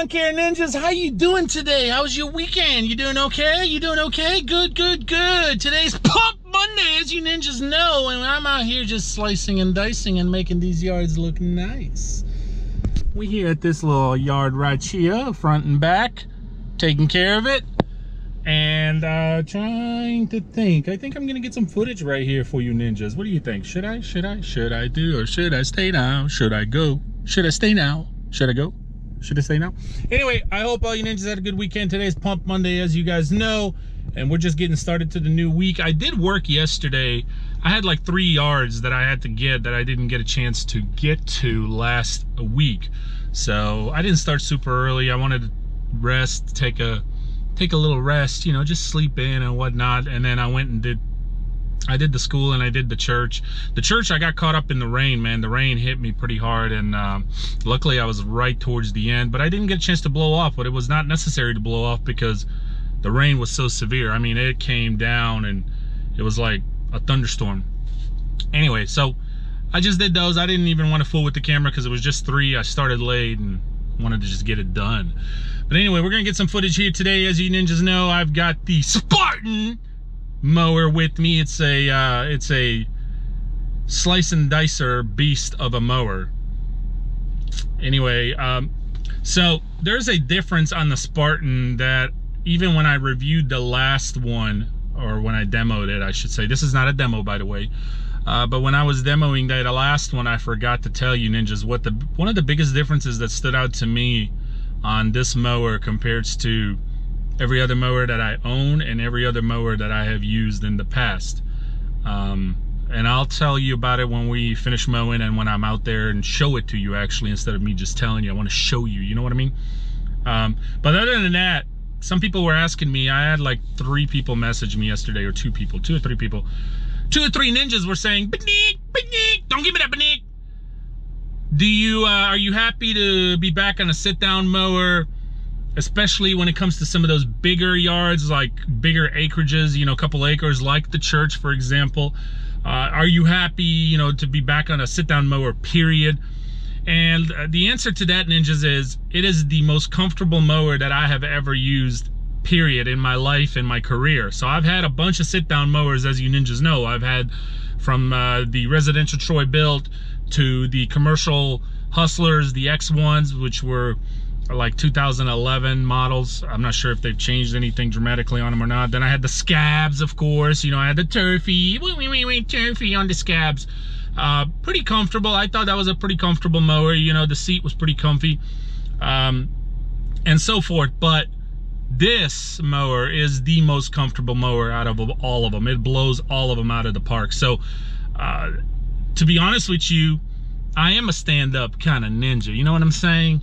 Lawn Care Ninjas, how you doing today? How was your weekend? You doing okay? You doing okay? Good, good, good. Today's Pump Monday, as you ninjas know, and I'm out here just slicing and dicing and making these yards look nice. We here at this little yard right here, front and back, taking care of it, and trying to think. I think I'm gonna get some footage right here for you ninjas. What do you think? Should I do, or should I stay now? Should I go? Should I stay now? Should I go? Should I stay now? Anyway, I hope all you ninjas had a good weekend. Today's Pump Monday, as you guys know, and we're just getting started to the new week. I did work yesterday. I had like 3 yards that I had to get that I didn't get a chance to get to last week. So I didn't start super early. I wanted to rest, take a little rest, you know, just sleep in and whatnot. And then I went and did the school and I did the church. The church, I got caught up in the rain, man. The rain hit me pretty hard, and luckily I was right towards the end, but I didn't get a chance to blow off. But it was not necessary to blow off because the rain was so severe. I mean, it came down and it was like a thunderstorm. Anyway, so I just did those. I didn't even want to fool with the camera because it was just 3. I started late and wanted to just get it done. But anyway, we're gonna get some footage here today. As you ninjas know, I've got the Spartan mower with me. It's a slice and dicer beast of a mower. Anyway, so there's a difference on the Spartan that even when I reviewed the last one, or when I demoed it, I should say. This is not a demo, by the way. But when I was demoing the last one, I forgot to tell you ninjas what one of the biggest differences that stood out to me on this mower compared to every other mower that I own and every other mower that I have used in the past. And I'll tell you about it when we finish mowing and when I'm out there and show it to you, actually, instead of me just telling you. I want to show you, you know what I mean? But other than that, some people were asking me. I had like 3 people message me yesterday, or 2 or 3 people. 2 or 3 ninjas were saying, "Banik, Banik, don't give me that Banik. Are you happy to be back on a sit-down mower, especially when it comes to some of those bigger yards, like bigger acreages, you know, a couple acres, like the church, for example? Are you happy, you know, to be back on a sit-down mower, period?" And the answer to that, ninjas, is it is the most comfortable mower that I have ever used, period, in my life, in my career. So I've had a bunch of sit-down mowers, as you ninjas know. I've had from the residential Troy built to the commercial Hustlers, the X1s, which were like 2011 models. I'm not sure if they've changed anything dramatically on them or not. Then I had the Scabs, of course. You know, I had the Turfy, Turfy on the Scabs. Pretty comfortable. I thought that was a pretty comfortable mower. You know, the seat was pretty comfy, and so forth. But this mower is the most comfortable mower out of all of them. It blows all of them out of the park. So to be honest with you, I am a stand-up kind of ninja. You know what I'm saying?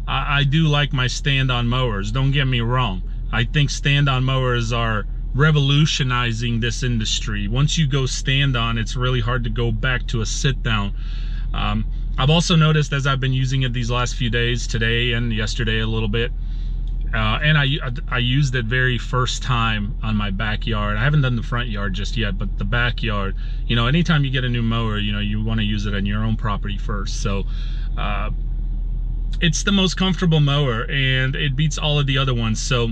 I do like my stand-on mowers. Don't get me wrong. I think stand-on mowers are revolutionizing this industry. Once you go stand-on, it's really hard to go back to a sit-down. I've also noticed, as I've been using it these last few days, today and yesterday a little bit, and I used it very first time on my backyard. I haven't done the front yard just yet, but the backyard, you know, anytime you get a new mower, you know, you want to use it on your own property first. So it's the most comfortable mower, and it beats all of the other ones. So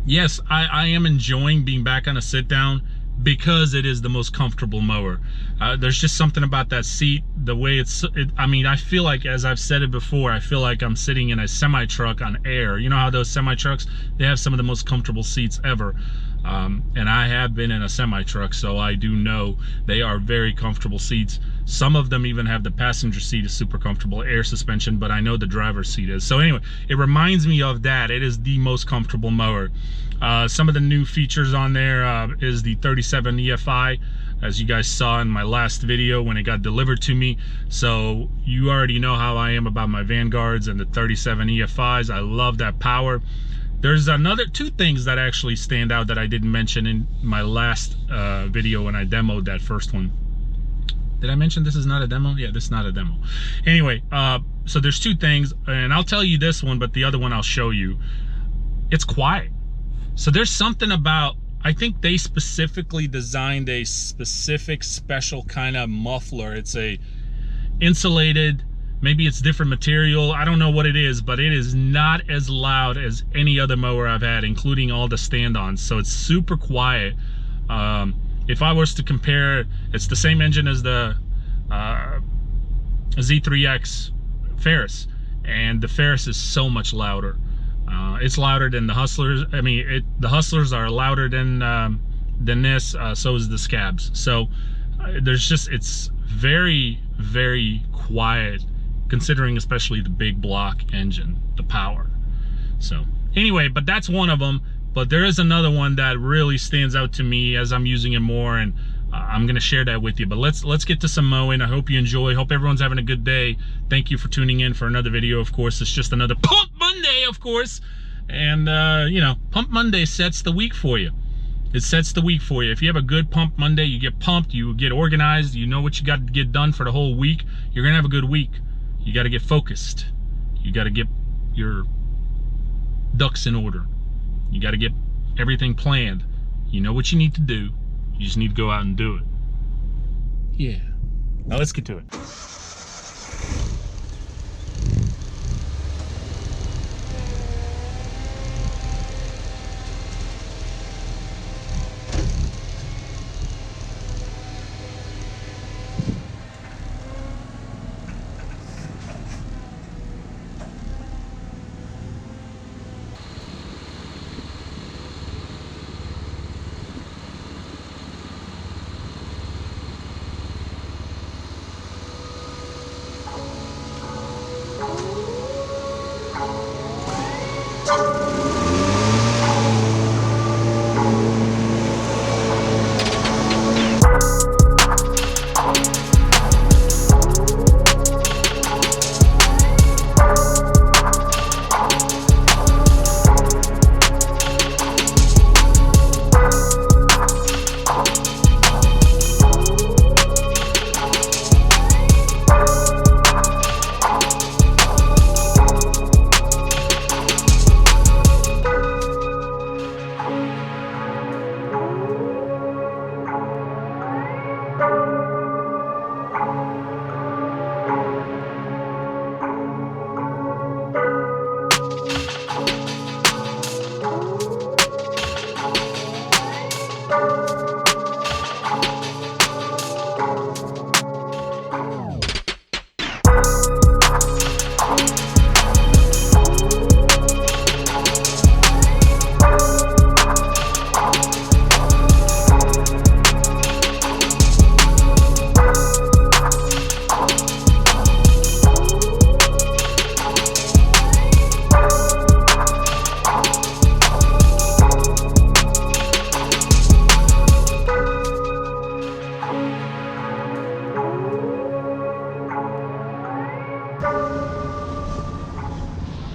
yes, I am enjoying being back on a sit down because it is the most comfortable mower. There's just something about that seat, the way I mean, I feel like, as I've said it before, I feel like I'm sitting in a semi-truck on air. You know how those semi-trucks, they have some of the most comfortable seats ever. And I have been in a semi-truck, so I do know they are very comfortable seats. Some of them even have the passenger seat is super comfortable, air suspension, but I know the driver's seat is. So anyway, it reminds me of that. It is the most comfortable mower. Some of the new features on there is the 37 EFI, as you guys saw in my last video when it got delivered to me. So you already know how I am about my Vanguards and the 37 EFIs. I love that power. There's 2 things that actually stand out that I didn't mention in my last video when I demoed that first one. Did I mention this is not a demo? Yeah, this is not a demo. Anyway, so there's 2 things, and I'll tell you this one, but the other one I'll show you. It's quiet. So there's something about, I think they specifically designed a specific special kind of muffler. It's a insulated Maybe it's different material. I don't know what it is, but it is not as loud as any other mower I've had, including all the stand-ons. So it's super quiet. If I was to compare, it's the same engine as the Z3X Ferris, and the Ferris is so much louder. It's louder than the Hustlers. I mean, the Hustlers are louder than this. So is the Scabs. So there's just, it's very, very quiet, considering especially the big block engine, the power. So anyway, but that's one of them. But there is another one that really stands out to me as I'm using it more, and I'm gonna share that with you. But let's get to some mowing. I hope you enjoy. Hope everyone's having a good day. Thank you for tuning in for another video. Of course, it's just another Pump Monday, of course. And you know, Pump Monday sets the week for you. It sets the week for you. If you have a good Pump Monday, you get pumped, you get organized, you know what you got to get done for the whole week, you're gonna have a good week. You got to get focused. You got to get your ducks in order. You got to get everything planned. You know what you need to do. You just need to go out and do it. Yeah. Now let's get to it.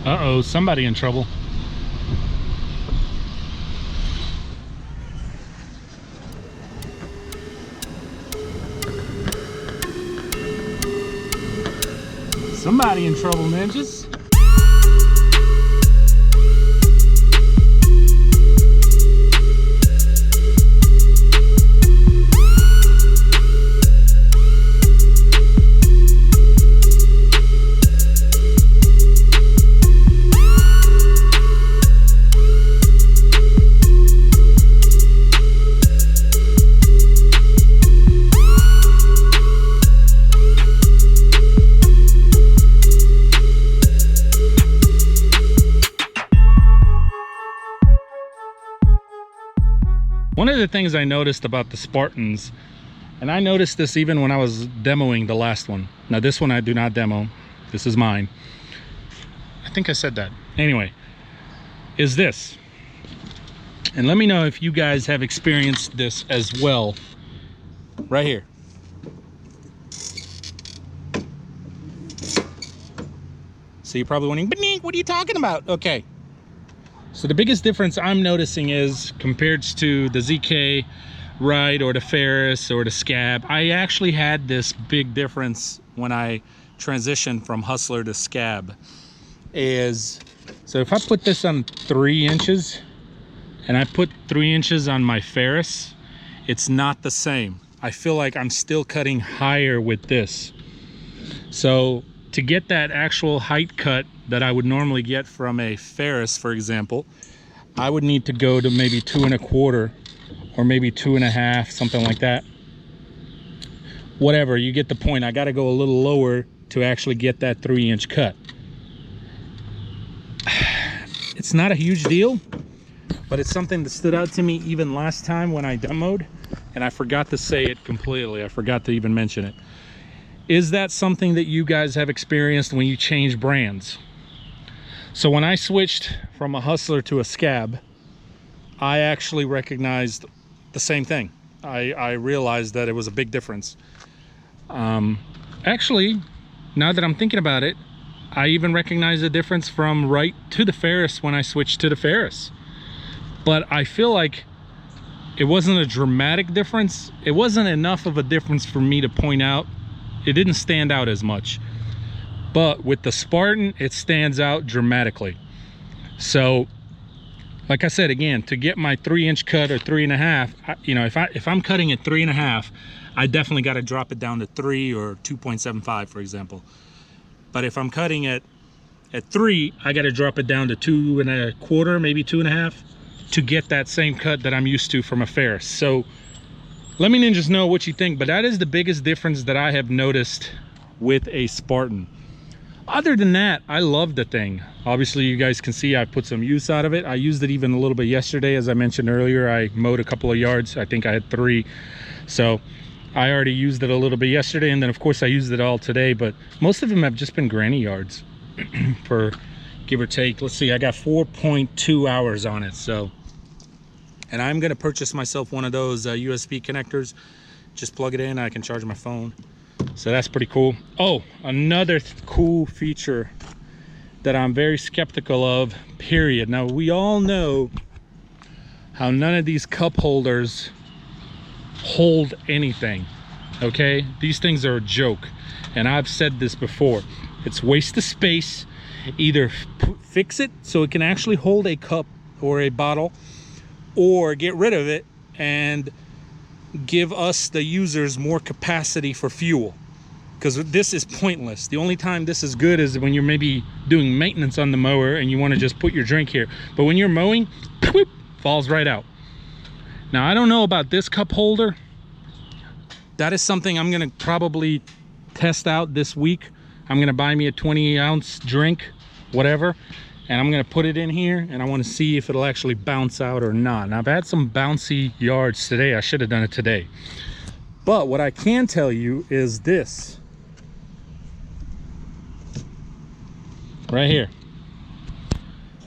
Uh-oh, somebody in trouble. Somebody in trouble, ninjas. One of the things I noticed about the Spartans, and I noticed this even when I was demoing the last one. Now this one I do not demo. This is mine. I think I said that. Anyway, is this. And let me know if you guys have experienced this as well. Right here. So you're probably wondering, but Nick, what are you talking about? Okay. So the biggest difference I'm noticing is compared to the ZK Wright or the Ferris or the Scab, I actually had this big difference when I transitioned from Hustler to Scab. So if I put this on 3 inches and I put 3 inches on my Ferris, it's not the same. I feel like I'm still cutting higher with this. So to get that actual height cut that I would normally get from a ferris, for example, I would need to go to maybe 2 1/4 or maybe 2 1/2, something like that. Whatever, you get the point. I got to go a little lower to actually get that 3-inch cut. It's not a huge deal, but it's something that stood out to me even last time when I demoed, and I forgot to say it completely. I forgot to even mention it. Is that something that you guys have experienced when you change brands? So when I switched from a Hustler to a Scab, I actually recognized the same thing. I realized that it was a big difference. Actually, now that I'm thinking about it, I even recognize the difference from Wright to the ferris when I switched to the ferris. But I feel like it wasn't a dramatic difference. It wasn't enough of a difference for me to point out. It didn't stand out as much. But with the Spartan, it stands out dramatically. So, like I said, again, to get my 3-inch cut or 3 1/2, you know, if I'm cutting at 3 1/2, I definitely got to drop it down to 3 or 2.75, for example. But if I'm cutting at 3, I got to drop it down to 2 1/4, maybe 2 1/2, to get that same cut that I'm used to from a ferris. So let me ninjas know what you think, but that is the biggest difference that I have noticed with a Spartan. Other than that, I love the thing. Obviously, you guys can see I put some use out of it. I used it even a little bit yesterday. As I mentioned earlier, I mowed a couple of yards. I think I had 3. So I already used it a little bit yesterday, and then of course I used it all today, but most of them have just been granny yards for give or take. Let's see, I got 4.2 hours on it. So, and I'm gonna purchase myself one of those USB connectors. Just plug it in, I can charge my phone. So that's pretty cool. Oh, another cool feature that I'm very skeptical of, period. Now, we all know how none of these cup holders hold anything, okay? These things are a joke, and I've said this before. It's waste of space. Either fix it so it can actually hold a cup or a bottle, or get rid of it and give us, the users, more capacity for fuel, because this is pointless. The only time this is good is when you're maybe doing maintenance on the mower and you want to just put your drink here, but when you're mowing, whoop, falls right out. Now, I don't know about this cup holder. That is something I'm gonna probably test out this week. I'm gonna buy me a 20-ounce drink, whatever, and I'm gonna put it in here, and I want to see if it'll actually bounce out or not. Now, I've had some bouncy yards today. I should have done it today. But what I can tell you is this right here.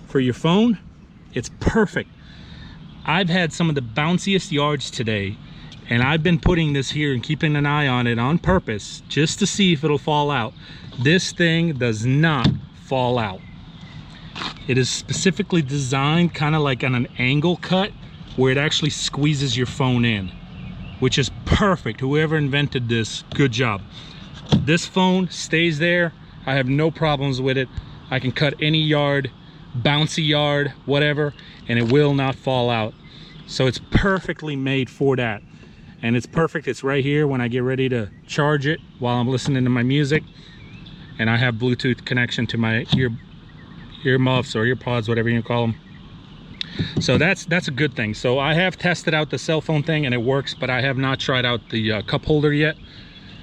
For your phone, it's perfect. I've had some of the bounciest yards today, and I've been putting this here and keeping an eye on it on purpose just to see if it'll fall out. This thing does not fall out. It is specifically designed kind of like on an angle cut where it actually squeezes your phone in, which is perfect. Whoever invented this, good job. This phone stays there. I have no problems with it. I can cut any yard, bouncy yard, whatever, and it will not fall out. So it's perfectly made for that. And it's perfect. It's right here when I get ready to charge it while I'm listening to my music. And I have Bluetooth connection to my earmuffs or earpods, whatever you call them. So that's a good thing. So I have tested out the cell phone thing and it works, but I have not tried out the cup holder yet.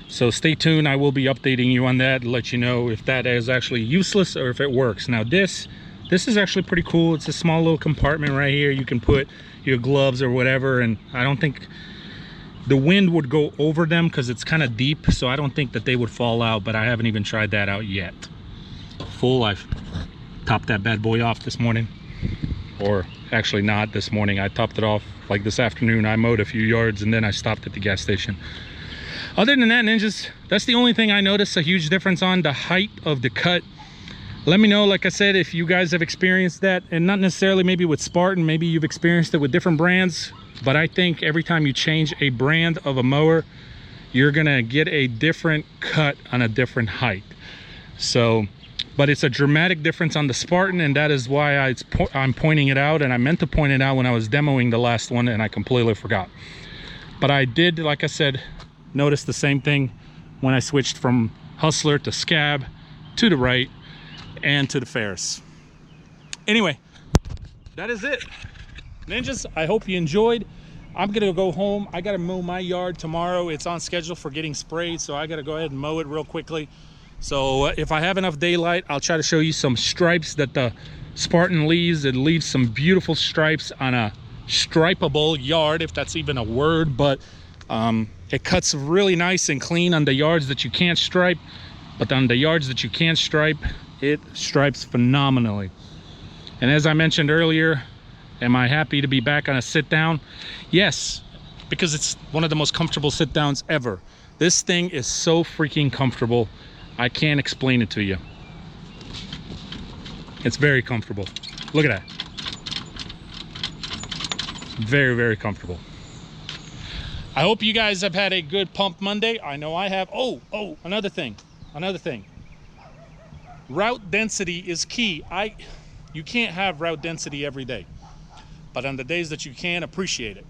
So stay tuned. I will be updating you on that to let you know if that is actually useless or if it works. Now this is actually pretty cool. It's a small little compartment right here. You can put your gloves or whatever, and I don't think the wind would go over them because it's kind of deep, so I don't think that they would fall out, but I haven't even tried that out yet. I've topped that bad boy off this morning, or actually not this morning. I topped it off like this afternoon. I mowed a few yards and then I stopped at the gas station. Other than that, ninjas, that's the only thing I noticed a huge difference on, the height of the cut. Let me know, like I said, if you guys have experienced that, and not necessarily maybe with Spartan, maybe you've experienced it with different brands, but I think every time you change a brand of a mower, you're gonna get a different cut on a different height. So, but it's a dramatic difference on the Spartan, and that is why I'm pointing it out, and I meant to point it out when I was demoing the last one, and I completely forgot. But I did, like I said, notice the same thing when I switched from Hustler to Scab. to the right, and to the ferris. Anyway, that is it. Ninjas, I hope you enjoyed. I'm gonna go home. I gotta mow my yard tomorrow. It's on schedule for getting sprayed, so I gotta go ahead and mow it real quickly. So if I have enough daylight, I'll try to show you some stripes that the Spartan leaves. It leaves some beautiful stripes on a stripeable yard, if that's even a word, but it cuts really nice and clean on the yards that you can't stripe, but on the yards that you can stripe, it stripes phenomenally. And as I mentioned earlier, am I happy to be back on a sit down? Yes, because it's one of the most comfortable sit downs ever. This thing is so freaking comfortable. I can't explain it to you. It's very comfortable. Look at that. Very, very comfortable. I hope you guys have had a good Pump Monday. I know I have. Oh, another thing. Route density is key. You can't have route density every day, but on the days that you can, appreciate it.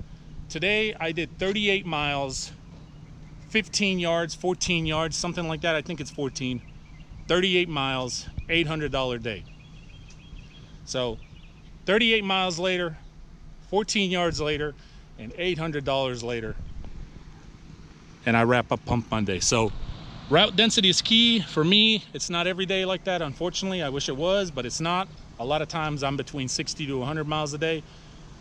Today I did 38 miles, 15 yards, 14 yards, something like that. I think it's 14. 38 miles, $800 day. So 38 miles later, 14 yards later, and $800 later, and I wrap up Pump Monday. So route density is key for me. It's not every day like that, unfortunately. I wish it was, but it's not. A lot of times I'm between 60 to 100 miles a day,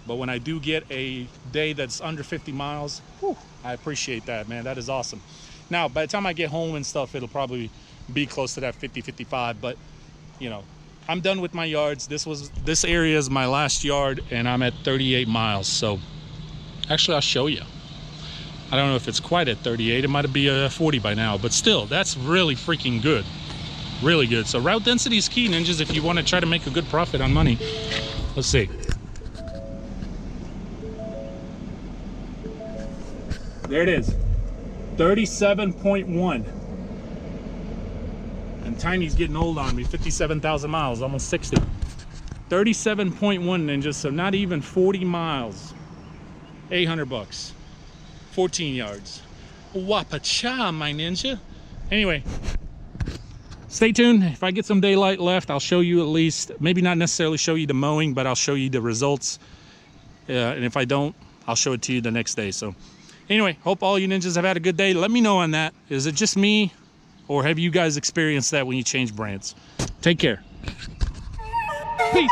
but when I do get a day that's under 50 miles, whew, I appreciate that, man. That is awesome. Now, by the time I get home and stuff, it'll probably be close to that 50, 55, but you know, I'm done with my yards. This area is my last yard, and I'm at 38 miles. So actually, I'll show you. I don't know if it's quite at 38. It might be 40 by now, but still, that's really freaking good. Really good. So route density is key, ninjas, if you want to try to make a good profit on money. Let's see. There it is. 37.1. And Tiny's getting old on me. 57,000 miles, almost 60. 37.1, ninjas, so not even 40 miles. 800 bucks. 14 yards. Wapacha, my ninja. Anyway, stay tuned. If I get some daylight left, I'll show you at least, maybe not necessarily show you the mowing, but I'll show you the results. And if I don't, I'll show it to you the next day. So anyway, hope all you ninjas have had a good day. Let me know on that. Is it just me, or have you guys experienced that when you change brands? Take care. Peace.